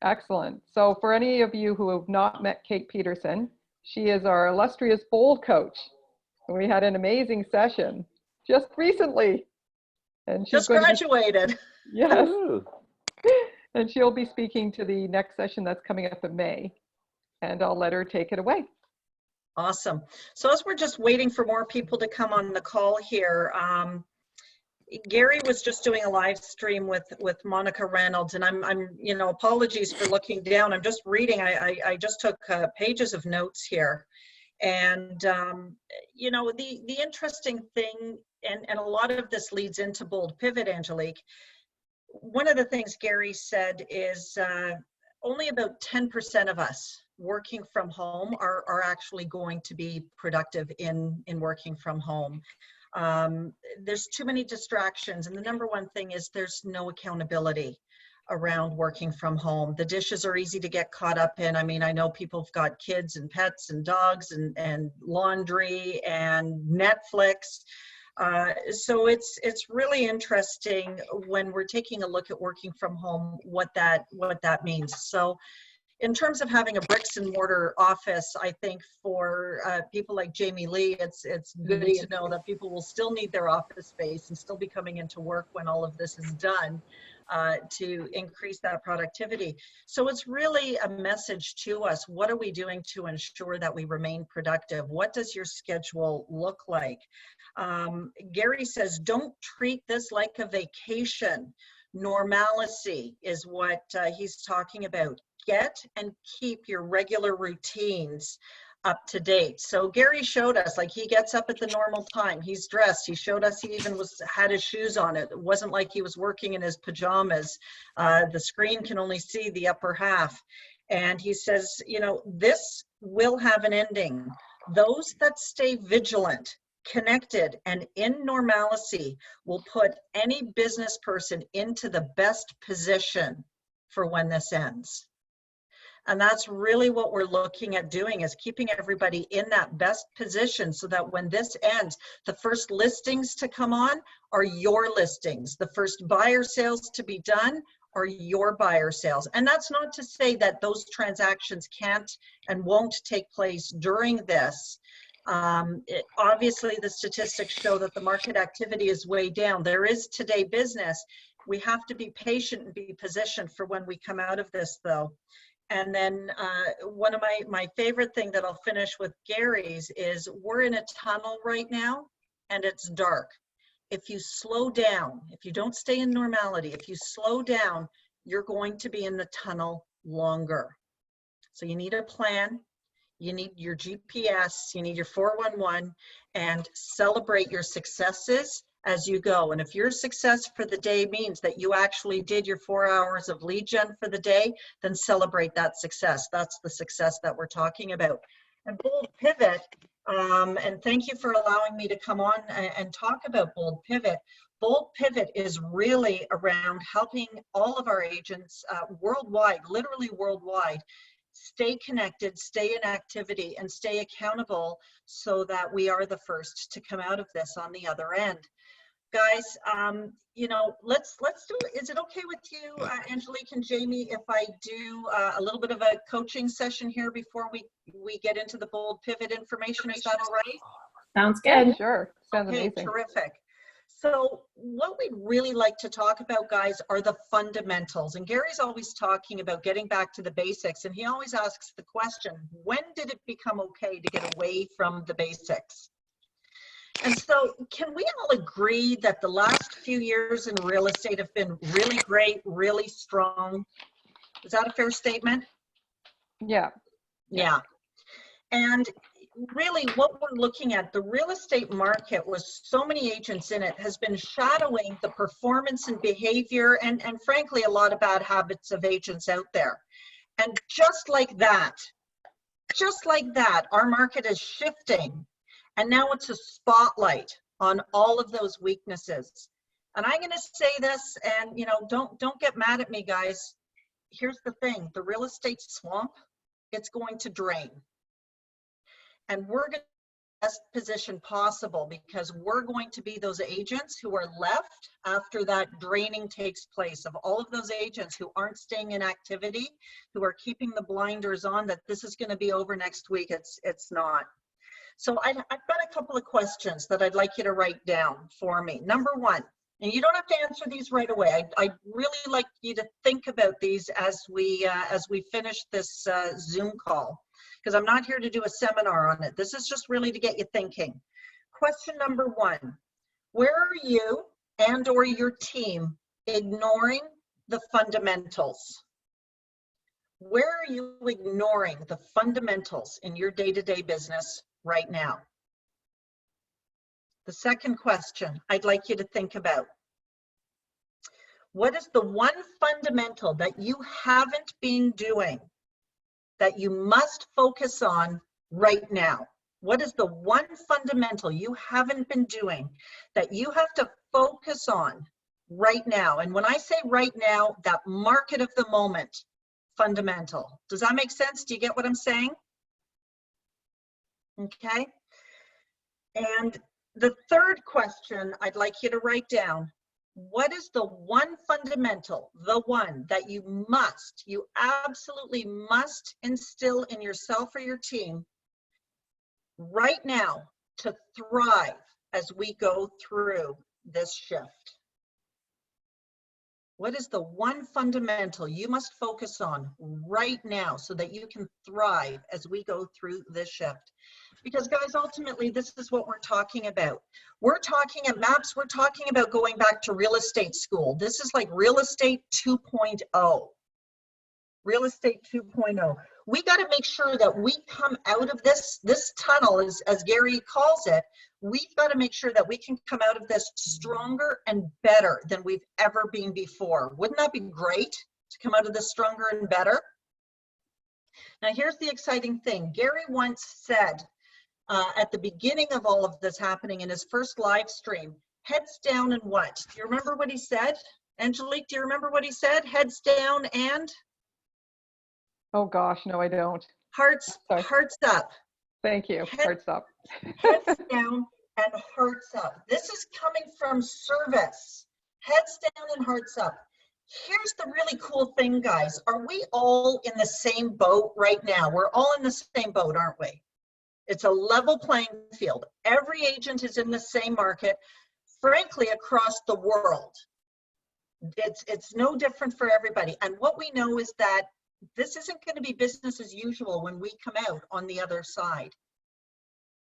Excellent. So for any of you who have not met Kate Peterson, she is our illustrious bold coach. We had an amazing session just recently. And she's Just going to be, graduated. yes, Ooh. and she'll be speaking to the next session that's coming up in May. And I'll let her take it away. Awesome. So as we're just waiting for more people to come on the call here, Gary was just doing a live stream with Monica Reynolds, and I'm apologies for looking down. I'm just reading. I just took pages of notes here, and the interesting thing, and a lot of this leads into Bold Pivot, Angelique. One of the things Gary said is only about 10% of us working from home are actually going to be productive in working from home. There's too many distractions, and the number one thing is there's no accountability around working from home. The dishes are easy to get caught up in. I mean, I know people have got kids and pets and dogs and laundry and Netflix. So it's really interesting when we're taking a look at working from home, what that means. So in terms of having a bricks and mortar office, I think for people like Jamie Lee, it's good to know that people will still need their office space and still be coming into work when all of this is done to increase that productivity. So it's really a message to us. What are we doing to ensure that we remain productive? What does your schedule look like? Gary says, don't treat this like a vacation. Normalcy is what he's talking about. Get and keep your regular routines up to date. So Gary showed us, like, he gets up at the normal time, he's dressed, he showed us he even had his shoes on. It wasn't like he was working in his pajamas. The screen can only see the upper half. And he says, this will have an ending. Those that stay vigilant, connected, and in normalcy will put any business person into the best position for when this ends. And that's really what we're looking at doing, is keeping everybody in that best position so that when this ends, the first listings to come on are your listings. The first buyer sales to be done are your buyer sales. And that's not to say that those transactions can't and won't take place during this. Obviously, the statistics show that the market activity is way down. There is today business. We have to be patient and be positioned for when we come out of this, though. And then one of my favorite thing that I'll finish with Gary's is we're in a tunnel right now and it's dark. If you slow down, if you don't stay in normality, if you slow down, you're going to be in the tunnel longer. So you need a plan. You need your GPS, you need your 411, and celebrate your successes as you go. And if your success for the day means that you actually did your 4 hours of lead gen for the day, then celebrate that success. That's the success that we're talking about. And Bold Pivot, and thank you for allowing me to come on and talk about Bold Pivot. Bold Pivot is really around helping all of our agents worldwide, literally worldwide, stay connected, stay in activity, and stay accountable so that we are the first to come out of this on the other end. Guys, let's do it. Is it okay with you, Angelique and Jamie, if I do a little bit of a coaching session here before we get into the Bold Pivot information? Is that all right? Sounds good. Yeah, sure. Sounds okay, amazing. Terrific. So what we'd really like to talk about, guys, are the fundamentals. And Gary's always talking about getting back to the basics. And he always asks the question, when did it become okay to get away from the basics? And so can we all agree that the last few years in real estate have been really great, really strong? Is that a fair statement? Yeah. Yeah. And really what we're looking at, the real estate market with so many agents in it has been shadowing the performance and behavior and frankly, a lot of bad habits of agents out there. And just like that, our market is shifting. And now it's a spotlight on all of those weaknesses. And I'm going to say this, and don't get mad at me, guys. Here's the thing, the real estate swamp, it's going to drain. And we're going best position possible, because we're going to be those agents who are left after that draining takes place, of all of those agents who aren't staying in activity, who are keeping the blinders on that this is going to be over next week. It's not. So I've got a couple of questions that I'd like you to write down for me. Number one, and you don't have to answer these right away. I'd really like you to think about these as we finish this Zoom call, because I'm not here to do a seminar on it. This is just really to get you thinking. Question number one, where are you and or your team ignoring the fundamentals? Where are you ignoring the fundamentals in your day-to-day business right now? The second question I'd like you to think about. What is the one fundamental that you haven't been doing that you must focus on right now? What is the one fundamental you haven't been doing that you have to focus on right now? And when I say right now, that market of the moment fundamental. Does that make sense? Do you get what I'm saying? Okay. And the third question I'd like you to write down, what is the one fundamental, the one that you absolutely must instill in yourself or your team right now to thrive as we go through this shift? What is the one fundamental you must focus on right now so that you can thrive as we go through this shift? Because guys, ultimately, this is what we're talking about. We're talking at MAPS, we're talking about going back to real estate school. This is like real estate 2.0. Real estate 2.0. We got to make sure that we come out of this tunnel, as Gary calls it. We've got to make sure that we can come out of this stronger and better than we've ever been before. Wouldn't that be great to come out of this stronger and better? Now, here's the exciting thing. Gary once said at the beginning of all of this happening in his first live stream, heads down and what? Do you remember what he said? Angelique, do you remember what he said? Heads down and? Oh gosh, no, I don't. Hearts up. Thank you. Hearts up. Heads down and hearts up. This is coming from service. Heads down and hearts up. Here's the really cool thing, guys. Are we all in the same boat right now? We're all in the same boat, aren't we? It's a level playing field. Every agent is in the same market, frankly, across the world. It's no different for everybody. And what we know is that this isn't going to be business as usual when we come out on the other side.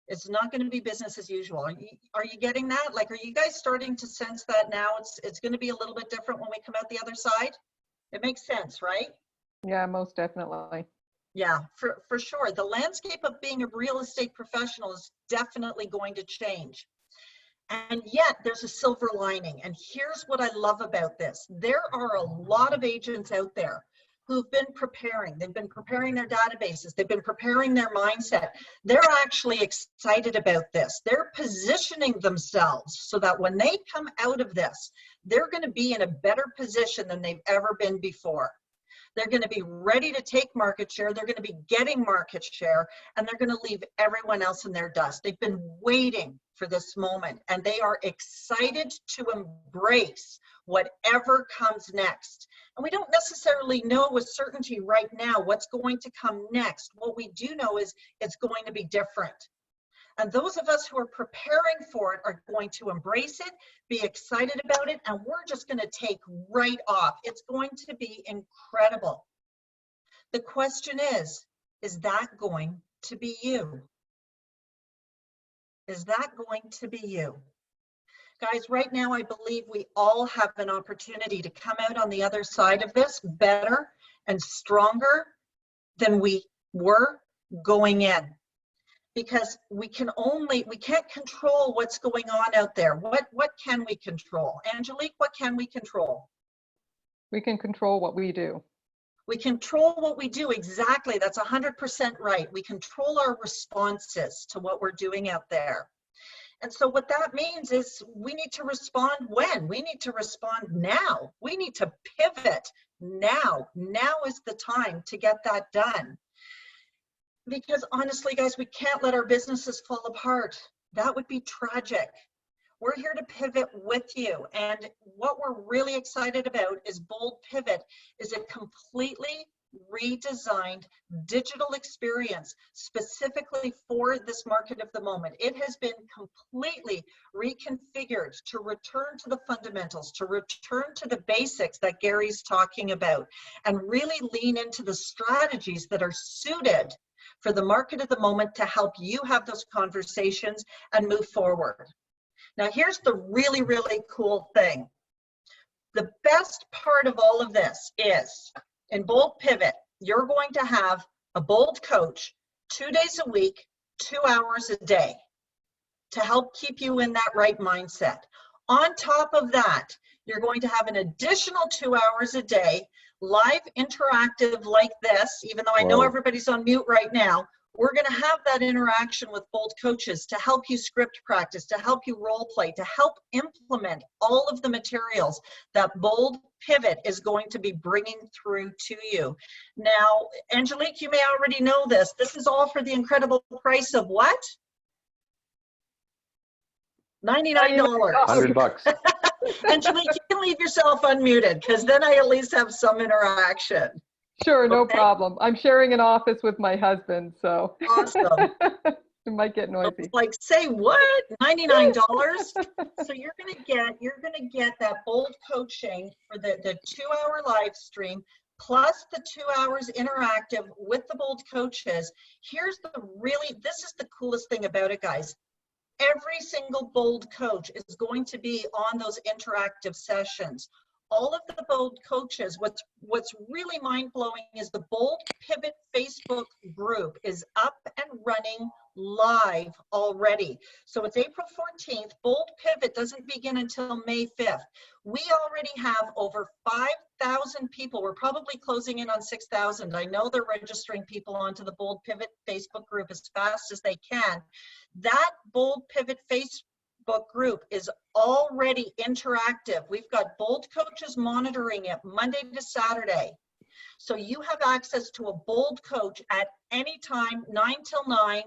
It's not going to be business as usual. Are you getting that? Like, are you guys starting to sense that now? It's going to be a little bit different when we come out the other side? It makes sense, right? Yeah, most definitely. Yeah, for sure. The landscape of being a real estate professional is definitely going to change. And yet there's a silver lining. And here's what I love about this. There are a lot of agents out there who've been preparing. They've been preparing their databases. They've been preparing their mindset. They're actually excited about this. They're positioning themselves so that when they come out of this, they're going to be in a better position than they've ever been before. They're going to be ready to take market share. They're going to be getting market share, and they're going to leave everyone else in their dust. They've been waiting for this moment, and they are excited to embrace whatever comes next. And we don't necessarily know with certainty right now what's going to come next. What we do know is it's going to be different. And those of us who are preparing for it are going to embrace it, be excited about it, and we're just going to take right off. It's going to be incredible. The question is that going to be you? Is that going to be you? Guys, right now, I believe we all have an opportunity to come out on the other side of this better and stronger than we were going in. Because we can't control what's going on out there. What can we control? Angelique, what can we control? We can control what we do. We control what we do, exactly. That's 100% right. We control our responses to what we're doing out there. And so what that means is we need to respond when? We need to respond now. We need to pivot now. Now is the time to get that done. Because honestly, guys, we can't let our businesses fall apart. That would be tragic. We're here to pivot with you. And what we're really excited about is Bold Pivot is a completely redesigned digital experience specifically for this market of the moment. It has been completely reconfigured to return to the fundamentals, to return to the basics that Gary's talking about, and really lean into the strategies that are suited for the market of the moment to help you have those conversations and move forward. Now, here's the really, really cool thing. The best part of all of this is in Bold Pivot, you're going to have a Bold coach 2 days a week, 2 hours a day to help keep you in that right mindset. On top of that, you're going to have an additional 2 hours a day, live interactive like this, even though I know everybody's on mute right now. We're going to have that interaction with Bold coaches to help you script practice, to help you role play, to help implement all of the materials that Bold Pivot is going to be bringing through to you. Now, Angelique, you may already know this. This is all for the incredible price of what? $99. $100. Angelique, you can leave yourself unmuted because then I at least have some interaction. Sure, no Okay. problem. I'm sharing an office with my husband, so. Awesome. It might get noisy. Like, say what? $99? So you're gonna get that Bold coaching for the 2 hour live stream plus the 2 hours interactive with the Bold coaches. This is the coolest thing about it, guys. Every single Bold coach is going to be on those interactive sessions. All of the Bold coaches, what's really mind-blowing is the Bold Pivot Facebook group is up and running live already. So it's April 14th. Bold Pivot doesn't begin until May 5th. We already have over 5,000 people. We're probably closing in on 6,000. I know they're registering people onto the Bold Pivot Facebook group as fast as they can. That Bold Pivot Facebook group is already interactive. We've got Bold coaches monitoring it Monday to Saturday. So you have access to a Bold coach at any time, 9 till 9,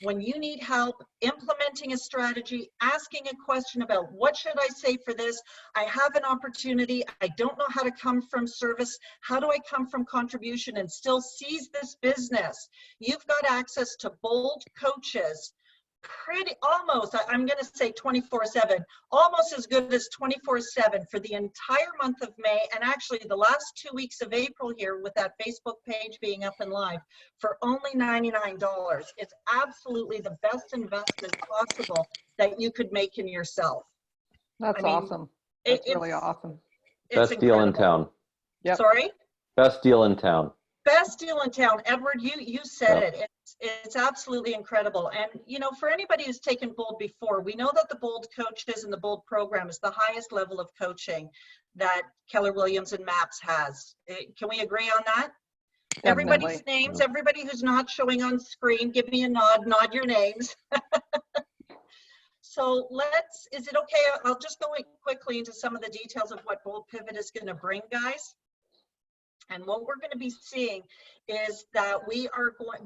when you need help implementing a strategy, asking a question about what should I say for this? I have an opportunity. I don't know how to come from service. How do I come from contribution and still seize this business? You've got access to Bold coaches I'm going to say 24/7, almost as good as 24/7 for the entire month of May, and actually the last 2 weeks of April here with that Facebook page being up and live for only $99. It's absolutely the best investment possible that you could make in yourself. That's awesome. That's really awesome. Best deal in town. Yep. Sorry? Best deal in town. Best deal in town. Edward, you said it. It's absolutely incredible. And, you know, for anybody who's taken Bold before, we know that the Bold coaches and the Bold program is the highest level of coaching that Keller Williams and MAPS has. Can we agree on that? Definitely. Everybody's names, everybody who's not showing on screen, give me a nod your names. So is it okay? I'll just go quickly into some of the details of what Bold Pivot is going to bring, guys. And what we're going to be seeing is that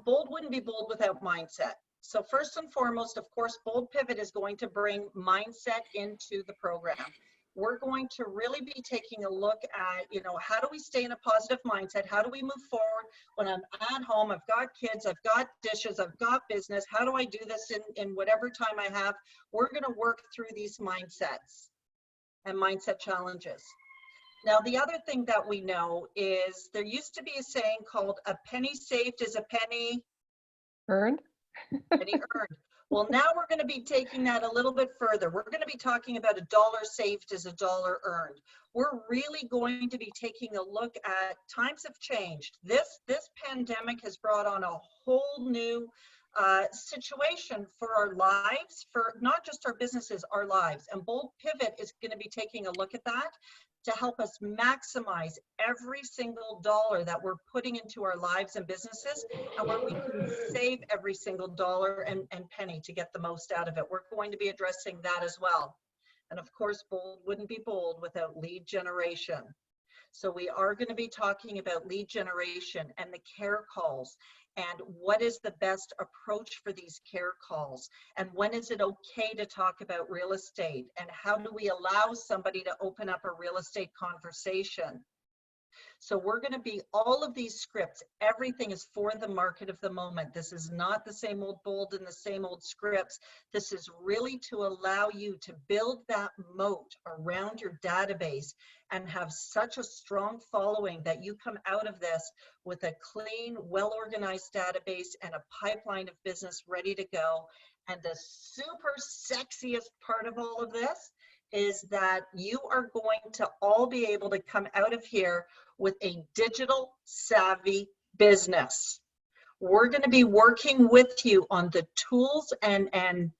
Bold wouldn't be Bold without mindset. So first and foremost, of course, Bold Pivot is going to bring mindset into the program. We're going to really be taking a look at, you know, how do we stay in a positive mindset? How do we move forward when I'm at home? I've got kids, I've got dishes, I've got business. How do I do this in whatever time I have? We're going to work through these mindsets and mindset challenges. Now, the other thing that we know is there used to be a saying called a penny saved is a penny Earned. Penny earned. Well, now we're going to be taking that a little bit further. We're going to be talking about $1 saved is $1 earned. We're really going to be taking a look at times have changed. This pandemic has brought on a whole new situation for our lives, for not just our businesses, our lives. And Bold Pivot is going to be taking a look at that to help us maximize every single dollar that we're putting into our lives and businesses, and where we can save every single dollar and penny to get the most out of it. We're going to be addressing that as well. And of course, Bold wouldn't be Bold without lead generation. So we are going to be talking about lead generation and the care calls, and what is the best approach for these care calls, and when is it okay to talk about real estate, and how do we allow somebody to open up a real estate conversation. So we're going to be all of these scripts. Everything is for the market of the moment. This is not the same old bold and the same old scripts. This is really to allow you to build that moat around your database and have such a strong following that you come out of this with a clean, well-organized database and a pipeline of business ready to go. And the super sexiest part of all of this is that you are going to all be able to come out of here with a digital savvy business. We're going to be working with you on the tools and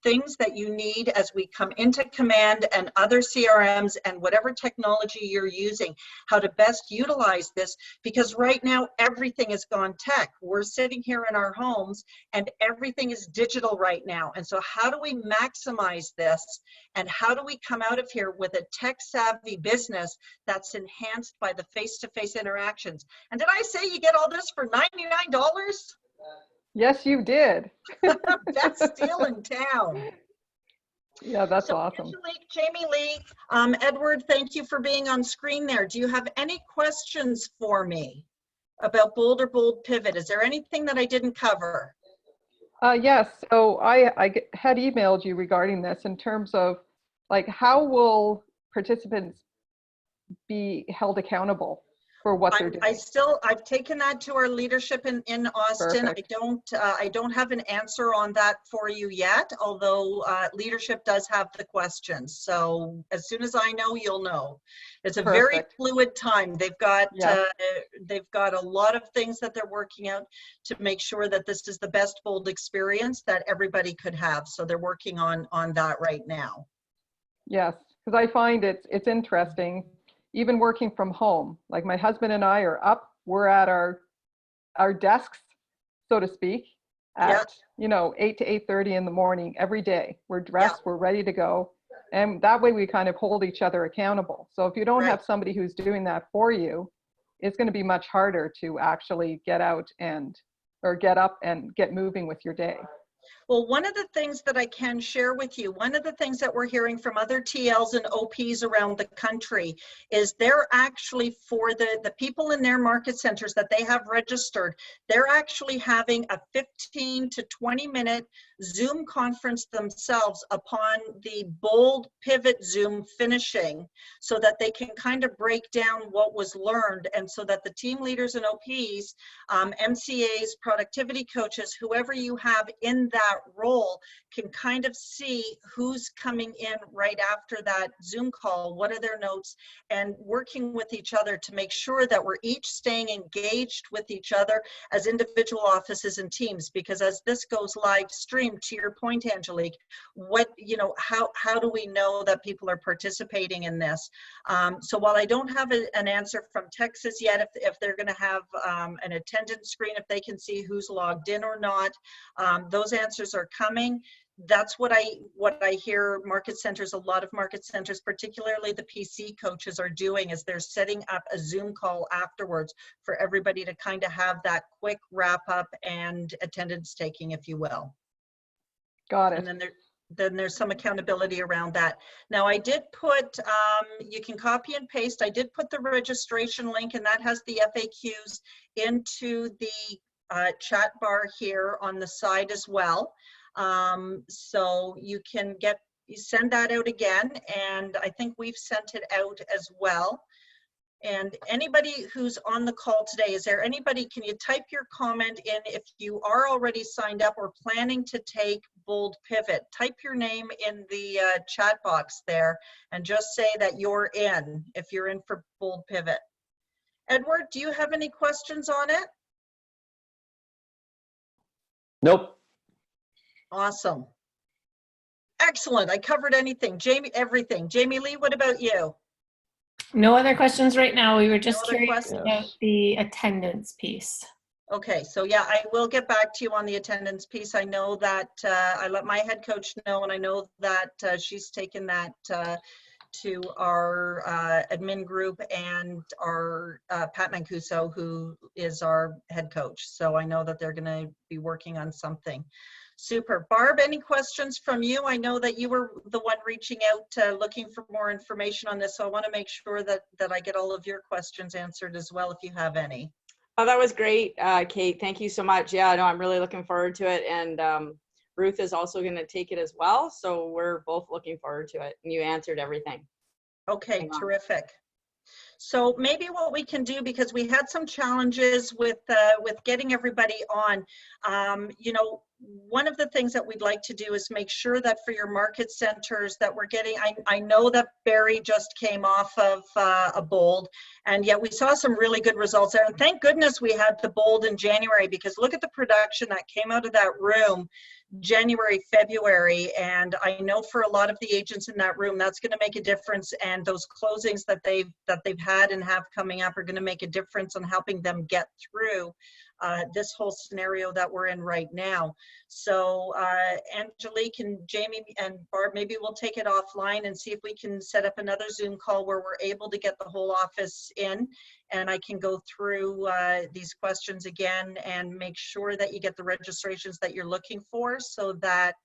things that you need as we come into Command and other CRMs and whatever technology you're using, how to best utilize this, because right now everything has gone tech. We're sitting here in our homes and everything is digital right now. And so how do we maximize this, and how do we come out of here with a tech savvy business that's enhanced by the face-to-face interactions? And did I say you get all this for $99? Yes, you did. Best deal in town. Yeah, that's So, awesome. Angelique, Jamie Lee, Edward, thank you for being on screen there. Do you have any questions for me about Bold or Bold Pivot? Is there anything that I didn't cover? Yes, so had emailed you regarding this in terms of like how will participants be held accountable for what they're doing? I've taken that to our leadership in Austin. Perfect. I don't have an answer on that for you yet, although leadership does have the questions. So as soon as I know, you'll know. It's a very Perfect. fluid time. They've got Yeah. a lot of things that they're working out to make sure that this is the best Bold experience that everybody could have. So they're working on that right now. Yes, because I find it's interesting, even working from home. Like my husband and I are up, we're at our desks, so to speak, at 8 to 8:30 in the morning every day. We're dressed, we're ready to go, and that way we kind of hold each other accountable. So if you don't have somebody who's doing that for you, it's going to be much harder to actually get out or get up and get moving with your day. Well, one of the things that I can share with you, one of the things that we're hearing from other TLs and OPs around the country is they're actually, for the people in their market centers that they have registered, they're actually having a 15 to 20-minute Zoom conference themselves upon the Bold Pivot Zoom finishing, so that they can kind of break down what was learned, and so that the team leaders and OPs, MCAs, productivity coaches, whoever you have in that role, can kind of see who's coming in right after that Zoom call, what are their notes, and working with each other to make sure that we're each staying engaged with each other as individual offices and teams. Because as this goes live stream, to your point, Angelique, how do we know that people are participating in this? So while I don't have an answer from Texas yet, if they're going to have an attendance screen, if they can see who's logged in or not, those answers are coming. That's what I hear market centers, a lot of market centers, particularly the PC coaches, are doing, is they're setting up a Zoom call afterwards for everybody to kind of have that quick wrap up and attendance taking, if you will. Got it. And then there's some accountability around that. Now I did put, you can copy and paste, I did put the registration link, and that has the FAQs into the chat bar here on the side as well. So you can send that out again, and I think we've sent it out as well. And anybody who's on the call today, is there anybody, can you type your comment in if you are already signed up or planning to take Bold Pivot? Type your name in the chat box there and just say that you're in, if you're in for Bold Pivot. Edward, do you have any questions on it? Nope. Awesome. Excellent. I covered everything. Jamie Lee, what about you? No other questions right now. We were just No other curious questions? about the attendance piece. Okay, so yeah, I will get back to you on the attendance piece. I know that I let my head coach know, and I know that she's taken that to our admin group and our Pat Mancuso, who is our head coach. So I know that they're going to be working on something. Super. Barb, any questions from you? I know that you were the one reaching out looking for more information on this, so I want to make sure that I get all of your questions answered as well if you have any. Oh, that was great, Kate. Thank you so much. Yeah, no, I'm really looking forward to it. And Ruth is also going to take it as well. So we're both looking forward to it. And you answered everything. Okay, terrific. So maybe what we can do, because we had some challenges with getting everybody on, you know, one of the things that we'd like to do is make sure that for your market centers that we're getting, I know that Barry just came off of a Bold, and yet we saw some really good results there. And thank goodness we had the Bold in January, because look at the production that came out of that room January, February, and I know for a lot of the agents in that room, that's going to make a difference. And those closings that they've had and have coming up are going to make a difference on helping them get through this whole scenario that we're in right now. So Angelique and Jamie and Barb, maybe we'll take it offline and see if we can set up another Zoom call where we're able to get the whole office in, and I can go through these questions again and make sure that you get the registrations that you're looking for, so that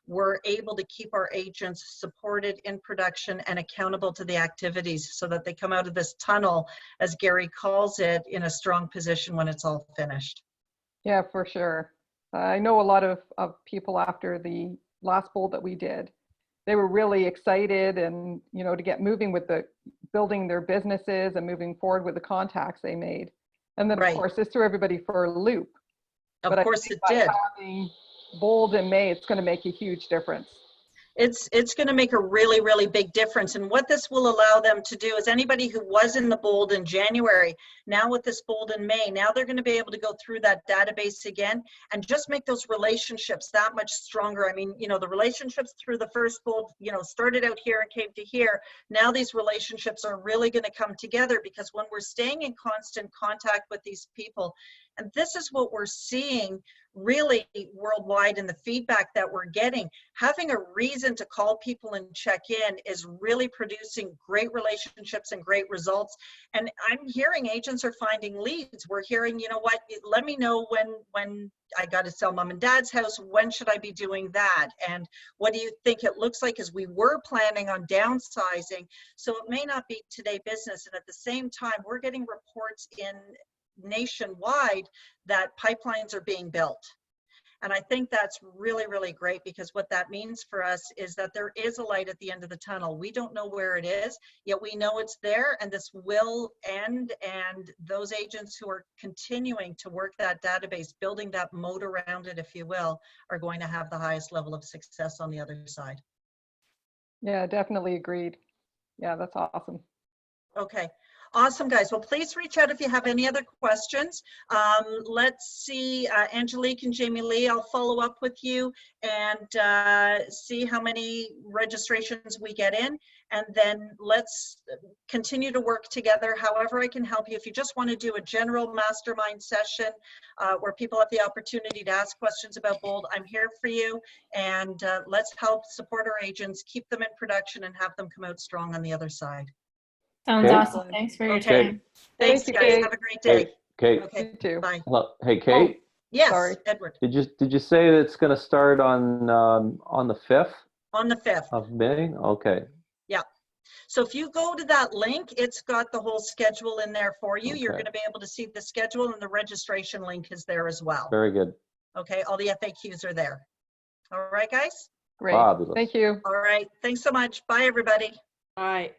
we're able to keep our agents supported in production and accountable to the activities, so that they come out of this tunnel, as Gary calls it, in a strong position when it's all finished. Yeah, for sure. I know a lot of people after the last Bold that we did, they were really excited and, you know, to get moving with the building their businesses and moving forward with the contacts they made. And then, Right. of course, this threw everybody for a loop. Of course it did. Having Bold in May, it's going to make a huge difference. It's going to make a really, really big difference. And what this will allow them to do is anybody who was in the Bold in January, now with this Bold in May, now they're going to be able to go through that database again and just make those relationships that much stronger. I mean, you know, the relationships through the first Bold, you know, started out here and came to here. Now these relationships are really going to come together, because when we're staying in constant contact with these people, and this is what we're seeing really worldwide in the feedback that we're getting, having a reason to call people and check in is really producing great relationships and great results. And I'm hearing agents are finding leads. We're hearing, you know what, let me know when I got to sell mom and dad's house, when should I be doing that? And what do you think it looks like, as we were planning on downsizing? So it may not be today business. And at the same time, we're getting reports in nationwide that pipelines are being built. And I think that's really, really great, because what that means for us is that there is a light at the end of the tunnel. We don't know where it is, yet we know it's there, and this will end. And those agents who are continuing to work that database, building that moat around it, if you will, are going to have the highest level of success on the other side. Yeah, definitely agreed. Yeah, that's awesome. Okay. Awesome, guys. Well, please reach out if you have any other questions. Let's see, Angelique and Jamie Lee, I'll follow up with you and see how many registrations we get in. And then let's continue to work together however I can help you. If you just want to do a general mastermind session where people have the opportunity to ask questions about Bold, I'm here for you. And let's help support our agents, keep them in production, and have them come out strong on the other side. Sounds Okay. awesome. Thanks for your Okay. time. Thanks, Thank you, guys. Kate. Have a great day. Kate, Okay. You too. Bye. hello. Hey, Kate, Yes, Sorry. Edward. did you say that it's going to start on the 5th On the 5th. of May? Okay. Yeah. So if you go to that link, it's got the whole schedule in there for you. You're Okay. going to be able to see the schedule, and the registration link is there as well. Very good. Okay. All the FAQs are there. All right, guys. Great. Fabulous. Thank you. All right. Thanks so much. Bye, everybody. All right.